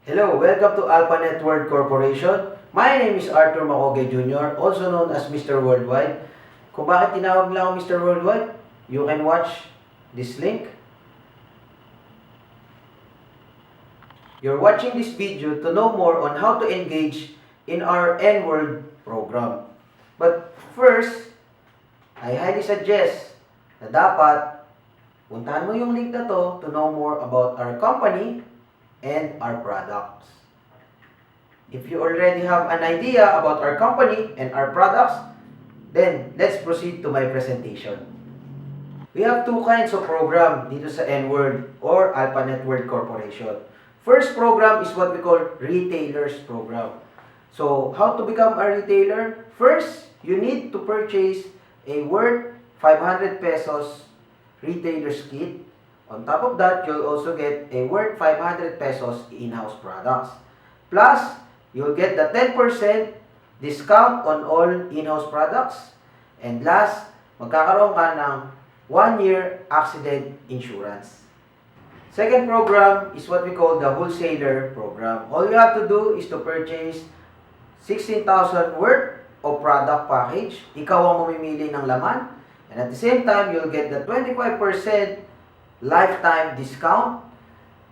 Hello, welcome to AlphaNet World Corporation. My name is Arthur Macoge Jr., also known as Mr. Worldwide. Kung bakit tinawag lang ako Mr. Worldwide, you can watch this link. You're watching this video to know more on how to engage in our N-World program. But first, I highly suggest na dapat puntahan mo yung link na to know more about our company and our products. If you already have an idea about our company and our products, then let's proceed to my presentation. We have two kinds of program dito sa N-World or AlphaNet World Corporation. First program is what we call Retailers Program. So, how to become a retailer? First, you need to purchase a worth 500 pesos retailer's kit. On top of that, you'll also get a worth 500 pesos in-house products. Plus, you'll get the 10% discount on all in-house products. And last, magkakaroon ka ng 1-year accident insurance. Second program is what we call the wholesaler program. All you have to do is to purchase 16,000 worth of product package. Ikaw ang mamimili ng laman. And at the same time, you'll get the 25% lifetime discount.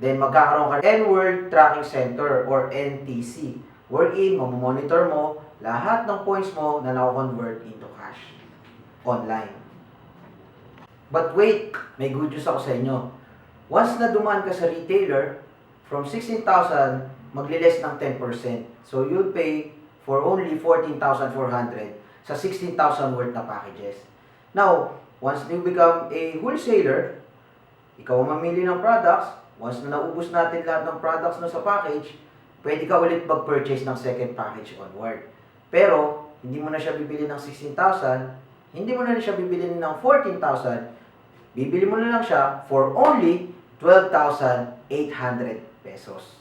Then magkakaroon ka N-World Tracking Center or NTC, wherein mamomonitor mo lahat ng points mo na na-convert into cash online. But wait, may good news ako sa inyo. Once na dumaan ka sa retailer, from 16,000, magle-less ng 10%. So you'll pay for only 14,400 sa 16,000 worth na packages. Now, once you become a wholesaler, ikaw ang mamili ng products. Once na naubos natin lahat ng products na sa package, pwede ka ulit mag-purchase ng second package onward. Pero, hindi mo na siya bibili ng 16,000, hindi mo na siya bibili ng 14,000, bibili mo na lang siya for only 12,800 pesos.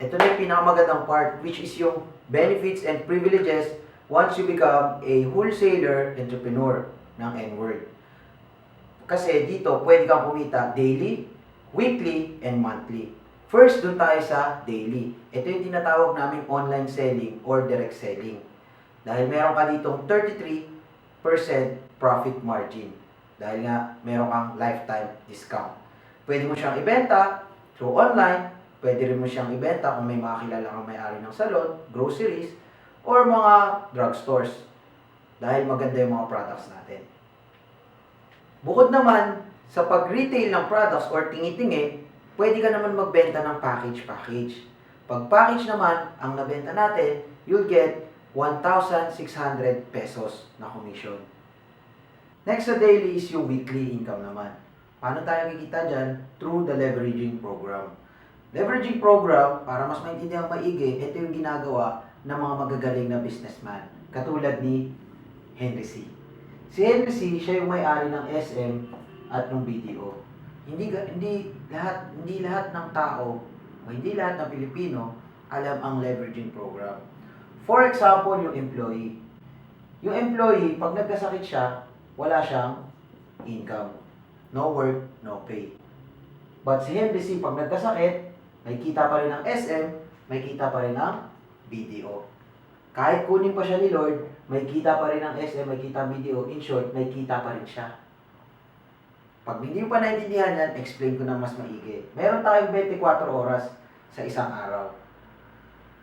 Ito na yung pinakamagandang part, which is yung benefits and privileges once you become a wholesaler entrepreneur ng N-World. Kasi dito, pwede kang kumita daily, weekly, and monthly. First, dun tayo sa daily. Ito yung tinatawag namin online selling or direct selling. Dahil meron ka ditong 33% profit margin. Dahil nga, meron kang lifetime discount. Pwede mo siyang ibenta through online. Pwede rin mo siyang ibenta kung may mga kilala kang may-ari ng salon, groceries, or mga drugstores. Dahil maganda yung mga products natin. Bukod naman sa pag-retail ng products or tingi-tingi, pwede ka naman magbenta ng package. Pag package naman ang nabenta natin, you'll get 1,600 pesos na commission. Next sa daily is yung weekly income naman. Paano tayo kikita dyan? Through the leveraging program. Leveraging program, para mas maintindihan maigi, ito yung ginagawa ng mga magagaling na businessman, katulad ni Henry C. Si Henry C, siya yung may-ari ng SM at ng BDO. Hindi lahat ng tao o hindi lahat ng Pilipino alam ang leveraging program. For example, yung employee. Yung employee, pag nagkasakit siya, wala siyang income. No work, no pay. But si Henry C, pag nagkasakit, may kita pa rin ng SM, may kita pa rin ng BDO. Kahit kunin pa siya ni Lord, may kita pa rin ng SM, may kita ang BDO. In short, may kita pa rin siya. Pag hindi mo pa naintindihan yan, explain ko na mas maigi. Meron tayong 24 oras sa isang araw.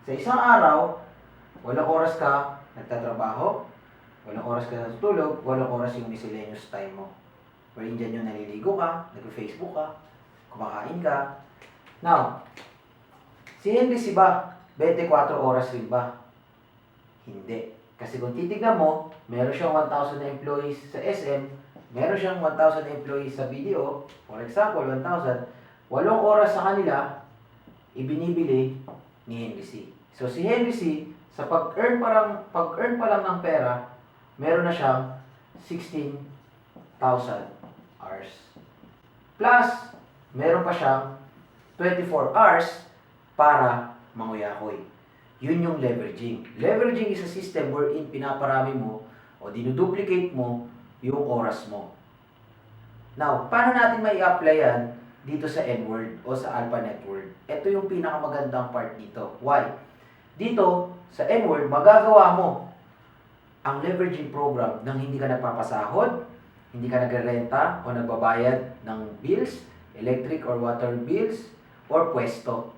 Sa isang araw, walang oras ka nagtatrabaho, walang oras ka natutulog, walang oras yung miscellaneous time mo. Wherein dyan yung naliligo ka, nag-Facebook ka, kumakain ka. Now, si Henry C ba, 24 oras rin ba? Hindi. Kasi kung titignan mo, meron siyang 1,000 na employees sa SM, meron siyang 1,000 na employees sa BDO, for example, 1,000, 8 oras sa kanila, ibinibili ni Henry C. So si Henry C, sa pag-earn pa lang ng pera, meron na siyang 16,000 hours. Plus, meron pa siyang 24 hours para manguyakoy. Yun yung leveraging. Leveraging is a system wherein pinaparami mo o dinuduplicate mo yung oras mo. Now, paano natin mai-apply yan dito sa N-word o sa Alpha Network. Ito yung pinakamagandang part dito. Why? Dito, sa N-word, magagawa mo ang leveraging program nang hindi ka nagpapasahod, hindi ka nagrerenta o nagbabayad ng bills, electric or water bills, or pwesto.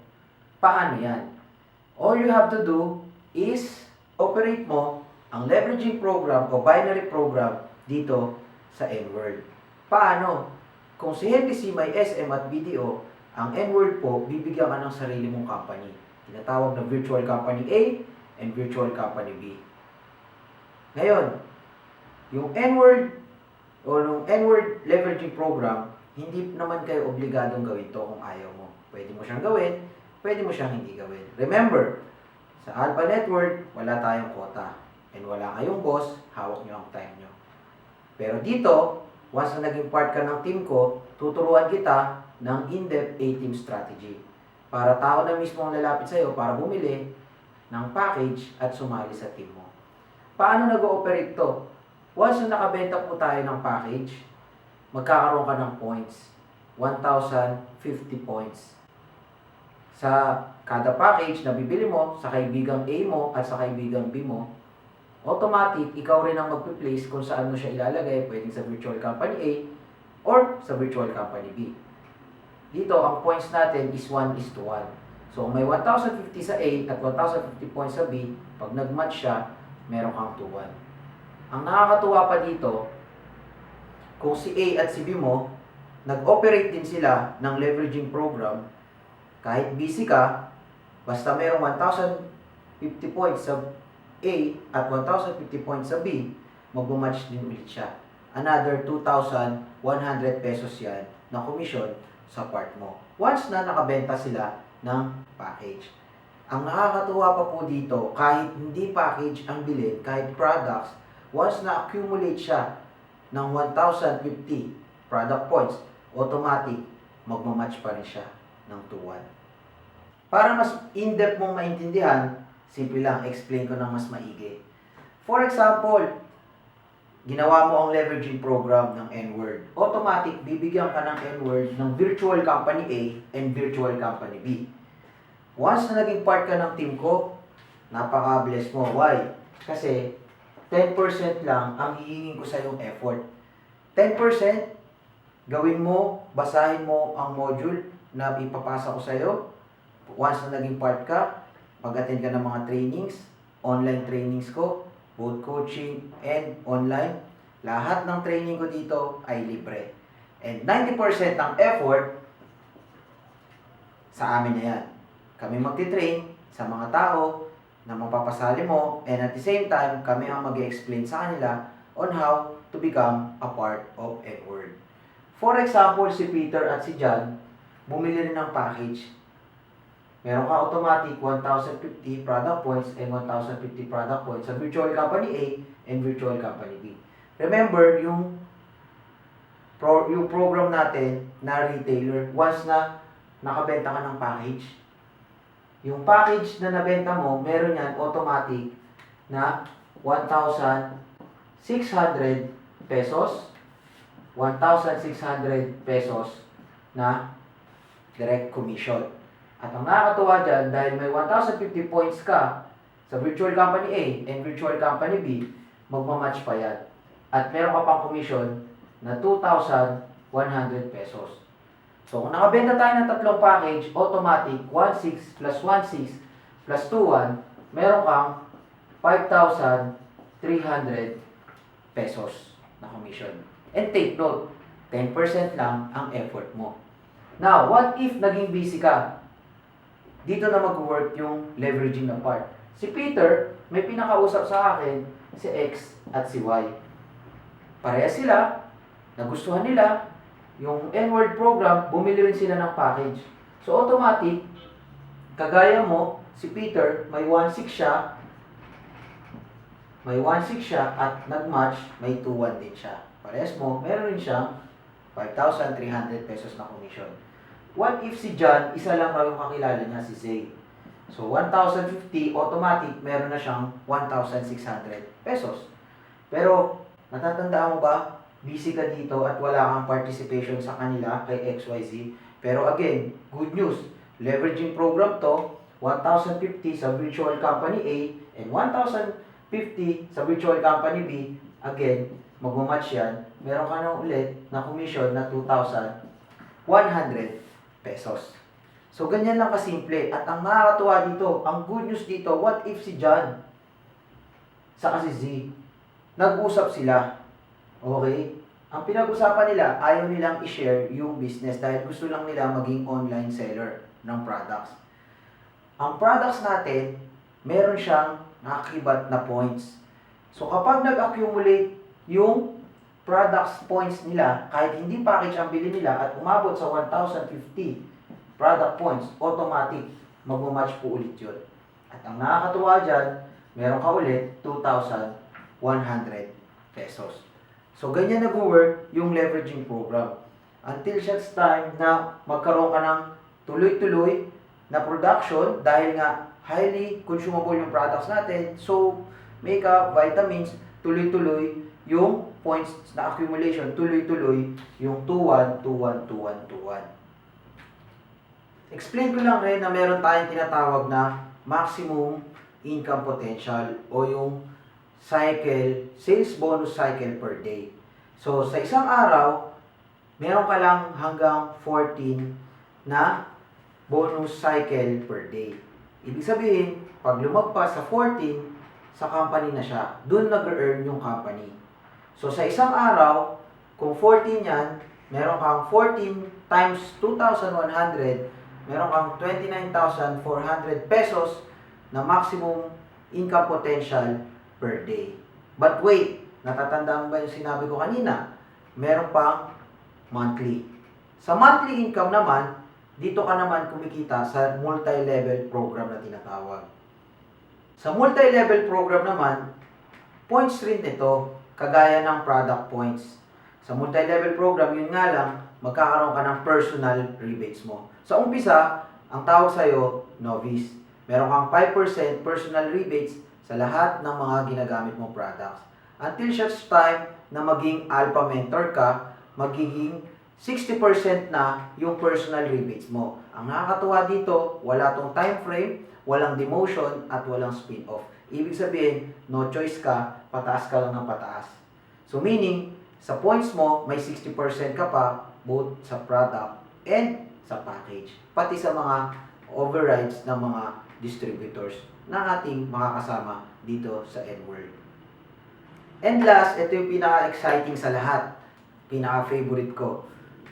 Paano yan? All you have to do is operate mo ang leveraging program o binary program dito sa N-word. Paano? Kung si HNDC may SM at BDO, ang N-word po, bibigyan ka ng sarili mong company. Tinatawag na Virtual Company A and Virtual Company B. Ngayon, yung N-word o yung N-word leveraging program, hindi naman kayo obligadong gawin to kung ayaw mo. Pwede mo siyang gawin, pwede mo siyang hindi gawin. Remember, sa Alpha Network, wala tayong quota. And wala kayong boss, hawak nyo ang time nyo. Pero dito, once na naging part ka ng team ko, tuturuan kita ng in-depth A-team strategy. Para tao na mismo ang lalapit sa'yo para bumili ng package at sumali sa team mo. Paano nag-ooperate to? Once na nakabenta po tayo ng package, magkakaroon ka ng points. 1,050 points. Sa kada package na bibili mo, sa kaibigang A mo at sa kaibigang B mo, automatic, ikaw rin ang magpi-place kung saan mo siya ilalagay, pwedeng sa Virtual Company A or sa Virtual Company B. Dito, ang points natin is 1:1. So, may 1,050 sa A at 1,050 points sa B, pag nag-match siya, meron kang 2-1. Ang nakakatuwa pa dito, kung si A at si B mo, nag-operate din sila ng leveraging program, kahit busy ka, basta mayroong 1,050 points sa A at 1,050 points sa B, magmamatch din ulit siya. Another 2,100 pesos yan na commission sa part mo. Once na nakabenta sila ng package. Ang nakakatuwa pa po dito, kahit hindi package ang bilhin, kahit products, once na accumulate siya ng 1,050 product points, automatic, magmamatch pa rin siya ng 2-1. Para mas in-depth mong maintindihan, simple lang, explain ko ng mas maigi. For example, ginawa mo ang leveraging program ng N-word. Automatic, bibigyan ka ng N-word ng Virtual Company A and Virtual Company B. Once na naging part ka ng team ko, napaka-bless mo. Why? Kasi 10% lang ang hihingin ko sa iyong effort. 10%, gawin mo, basahin mo ang module na ipapasa ko sa iyo. Once na naging part ka, mag-attend ka ng mga trainings, online trainings ko, both coaching and online. Lahat ng training ko dito ay libre. And 90% ng effort, sa amin na yan. Kami magti-train sa mga tao na mapapasali mo, and at the same time, kami ang mag-explain sa kanila on how to become a part of N-word. For example, si Peter at si John, bumili rin ng package. Meron ka automatic 1,050 product points and 1,050 product points sa Virtual Company A and Virtual Company B. Remember, yung program natin na retailer, once na nakabenta ka ng package, yung package na nabenta mo, meron yan automatic na 1,600 pesos, 1,600 pesos na direct commission. At ang nakakatuwa dyan, dahil may 1,050 points ka sa Virtual Company A and Virtual Company B, magmamatch pa yan. At meron ka pang commission na 2,100 pesos. So, kung nakabenta tayo ng tatlong package, automatic, 1,600 plus 1,600 plus 2,100, meron kang 5,300 pesos na commission. And take note, 10% lang ang effort mo. Now, what if naging busy ka? Dito na mag-work yung leveraging na part. Si Peter, may pinakausap sa akin, si X at si Y. Pareha sila, nagustuhan nila, yung N-word program, bumili rin sila ng package. So, automatic, kagaya mo, si Peter, may 1,600 siya, at nag-match, may 2,100 din siya. Parehas mo, meron rin siyang 5,300 pesos na commission. What if si John, isa lang raw yung kakilala niya, si Zay? So, 1,050, automatic, meron na siyang 1,600 pesos. Pero, natatandaan mo ba, busy ka dito at wala kang participation sa kanila kay XYZ, Pero again, good news, leveraging program to, 1,050 sa virtual company A and 1,050 sa virtual company B. Again, magmamatch yan. Meron ka na ulit na commission na 2,100 pesos. So, ganyan lang kasimple. At ang nakakatuwa dito, ang good news dito, what if si John saka si Z, nag-usap sila. Okay? Ang pinag-usapan nila, ayaw nilang i-share yung business dahil gusto lang nila maging online seller ng products. Ang products natin, meron siyang nakakibat na points. So kapag nag-accumulate yung products points nila, kahit hindi package ang bili nila at umabot sa 1,050 product points, automatic, magmamatch po ulit yun. At ang nakakatuwa dyan, meron ka ulit 2,100 pesos. So ganyan nag-work yung leveraging program. Until such time na magkaroon ka ng tuloy-tuloy na production dahil nga highly consumable yung products natin. So, makeup, vitamins, tuloy-tuloy yung points na accumulation, tuloy-tuloy yung 2-1, 2-1, 2-1, 2-1. Explain ko lang rin na meron tayong tinatawag na maximum income potential o yung cycle, sales bonus cycle per day. So, sa isang araw, meron ka lang hanggang 14 na bonus cycle per day. Ibig sabihin, pag lumagpas sa 14, sa company na siya. Doon nag-earn yung company. So, sa isang araw, kung 14 yan, meron kang 14 times 2,100, meron kang 29,400 pesos na maximum income potential per day. But wait, natatandaan ba yung sinabi ko kanina? Meron pang monthly. Sa monthly income naman, dito ka naman kumikita sa multi-level program na tinatawag. Sa multi-level program naman, points rin ito, kagaya ng product points. Sa multi-level program, yun nga lang, magkakaroon ka ng personal rebates mo. Sa umpisa, ang tawag sa'yo, novice. Meron kang 5% personal rebates sa lahat ng mga ginagamit mong products. Until such time na maging alpha mentor ka, magiging 60% na yung personal rebates mo. Ang nakakatuwa dito, wala tong time frame, walang demotion, at walang spin-off. Ibig sabihin, no choice ka, pataas ka lang ng pataas. So meaning, sa points mo, may 60% ka pa, both sa product and sa package. Pati sa mga overrides ng mga distributors na ating makakasama dito sa N-World. And last, ito yung pinaka-exciting sa lahat. Pinaka-favorite ko.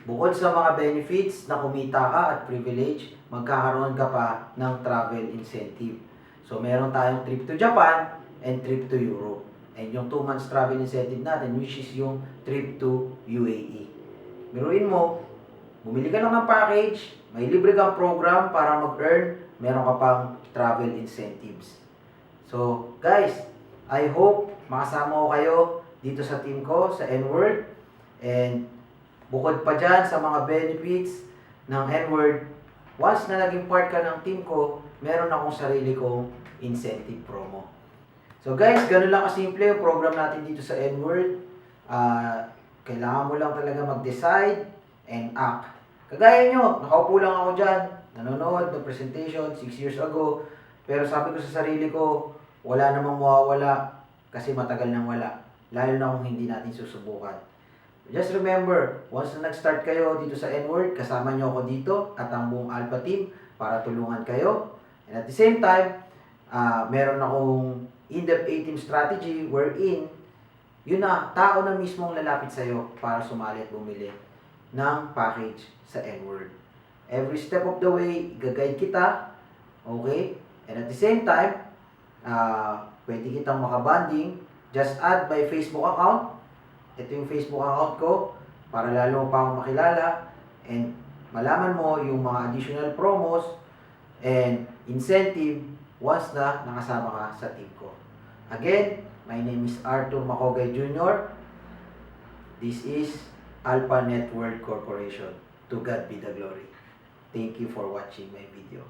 Bukod sa mga benefits na kumita ka at privilege, magkakaroon ka pa ng travel incentive. So, meron tayong trip to Japan and trip to Europe. And yung 2 months travel incentive natin, which is yung trip to UAE. Biruin mo, bumili ka lang ng package, may libre kang program para mag-earn, meron ka pang travel incentives. So, guys, I hope makasama ko kayo dito sa team ko, sa N-World. And bukod pa dyan sa mga benefits ng N-World, once na naging part ka ng team ko, meron akong sarili kong incentive promo. So guys, ganun lang kasimple yung program natin dito sa N-World. Kailangan mo lang talaga mag-decide and act. Kagaya nyo, nakaupo lang ako dyan, nanonood ng presentation 6 years ago, pero sabi ko sa sarili ko, wala namang mawawala kasi matagal nang wala. Lalo na kung hindi natin susubukan. Just remember, once na nag-start kayo dito sa N-World, kasama nyo ako dito at ang buong Alpha Team para tulungan kayo. And at the same time, meron akong in-depth A-Team strategy wherein yun na, tao na mismo ang lalapit sa'yo para sumali at bumili ng package sa N-World. Every step of the way, i-guide kita, okay? And at the same time, pwede kitang makabanding. Just add my Facebook account. Ito yung Facebook account ko para lalo pa akong makilala and malaman mo yung mga additional promos and incentive once na nakasama ka sa team ko. Again, my name is Arthur Macogay Jr. This is Alpha Network Corporation. To God be the glory. Thank you for watching my video.